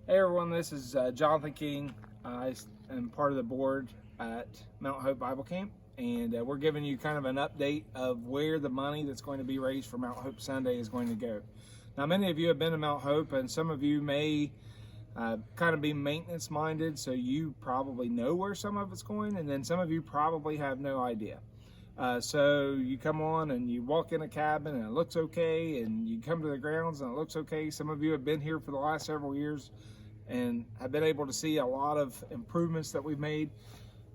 Hey everyone, this is Jonathan King. I am part of the board at Mount Hope Bible Camp, and we're giving you kind of an update of where the money that's going to be raised for Mount Hope Sunday is going to go. Now, many of you have been to Mount Hope, and some of you may kind of be maintenance minded, so you probably know where some of it's going, and then some of you probably have no idea. So you come on and you walk in a cabin and it looks okay, and you come to the grounds and it looks okay. Some of you have been here for the last several years and have been able to see a lot of improvements that we've made.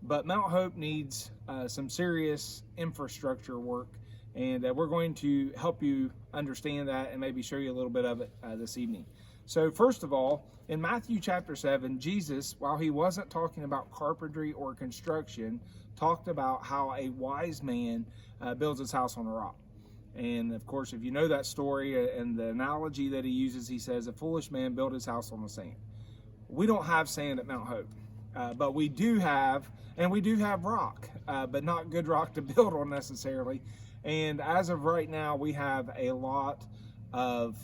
But Mount Hope needs some serious infrastructure work, and we're going to help you understand that and maybe show you a little bit of it this evening. So first of all, in Matthew chapter 7, Jesus, while he wasn't talking about carpentry or construction, talked about how a wise man builds his house on a rock. And of course, if you know that story and the analogy that he uses, he says, a foolish man built his house on the sand. We don't have sand at Mount Hope, but we do have rock, but not good rock to build on necessarily. And as of right now, we have a lot of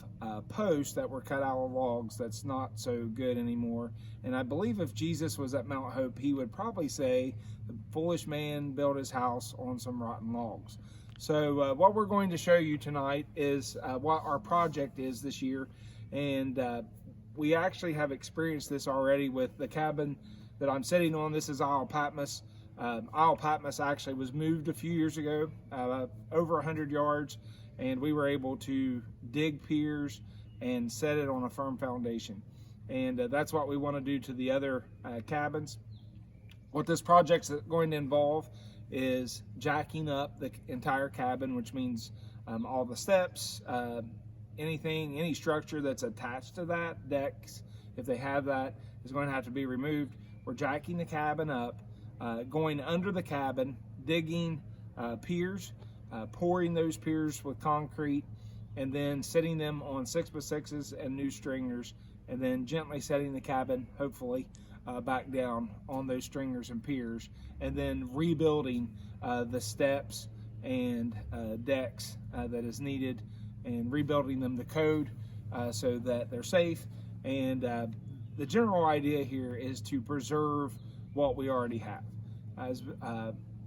posts that were cut out of logs that's not so good anymore. And I believe if Jesus was at Mount Hope, he would probably say, the foolish man built his house on some rotten logs. So what we're going to show you tonight is what our project is this year. And we actually have experienced this already with the cabin that I'm sitting on. This is Isle Patmos. Isle Patmos actually was moved a few years ago, over 100 yards, and we were able to dig piers and set it on a firm foundation. And that's what we want to do to the other cabins. What this project's going to involve is jacking up the entire cabin, which means all the steps, any structure that's attached to that, decks, if they have that, is going to have to be removed. We're jacking the cabin up, going under the cabin, digging piers, pouring those piers with concrete, and then setting them on 6x6s and new stringers, and then gently setting the cabin, hopefully, back down on those stringers and piers, and then rebuilding the steps and decks that is needed, and rebuilding them to code so that they're safe. And the general idea here is to preserve what we already have. As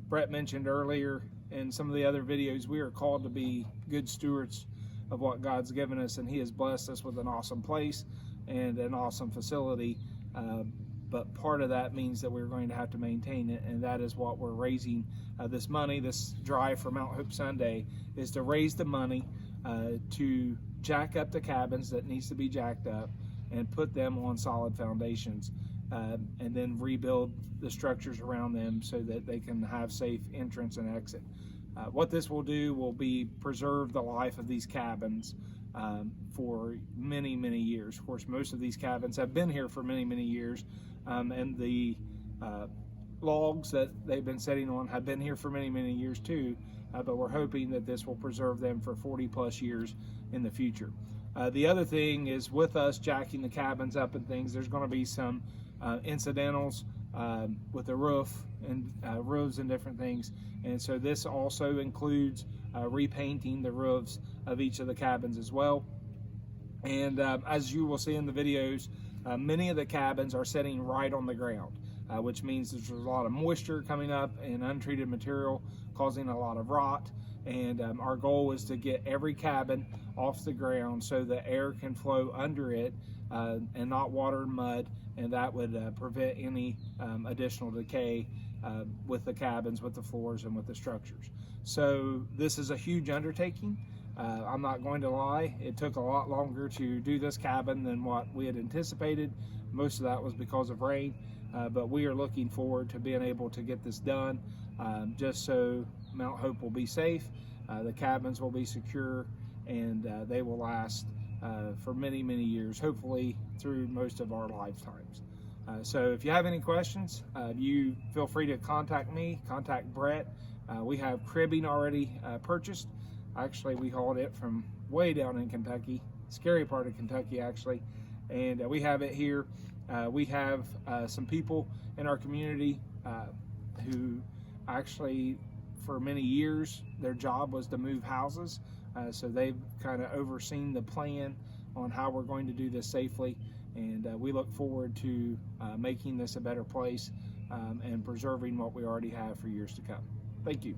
Brett mentioned earlier in some of the other videos, we are called to be good stewards of what God's given us, and he has blessed us with an awesome place and an awesome facility. But part of that means that we're going to have to maintain it, and that is what we're raising this money. This drive for Mount Hope Sunday is to raise the money to jack up the cabins that needs to be jacked up and put them on solid foundations, and then rebuild the structures around them so that they can have safe entrance and exit. What this will do will be preserve the life of these cabins for many, many years. Of course, most of these cabins have been here for many, many years, and the logs that they've been sitting on have been here for many, many years too, but we're hoping that this will preserve them for 40 plus years in the future. The other thing is, with us jacking the cabins up and things, there's going to be some incidentals with the roof and roofs and different things, and so this also includes repainting the roofs of each of the cabins as well. And as you will see in the videos, many of the cabins are sitting right on the ground, which means there's a lot of moisture coming up and untreated material causing a lot of rot. And our goal is to get every cabin off the ground so the air can flow under it and not water and mud, and that would prevent any additional decay with the cabins, with the floors, and with the structures. So this is a huge undertaking. I'm not going to lie, it took a lot longer to do this cabin than what we had anticipated. Most of that was because of rain, but we are looking forward to being able to get this done, just so Mount Hope will be safe, the cabins will be secure, and they will last for many, many years, hopefully through most of our lifetimes. So if you have any questions, you feel free to contact me, contact Brett. We have cribbing already purchased. Actually, we hauled it from way down in Kentucky, scary part of Kentucky actually, and we have it here. We have some people in our community who actually, for many years, their job was to move houses. So they've kind of overseen the plan on how we're going to do this safely. And we look forward to making this a better place and preserving what we already have for years to come. Thank you.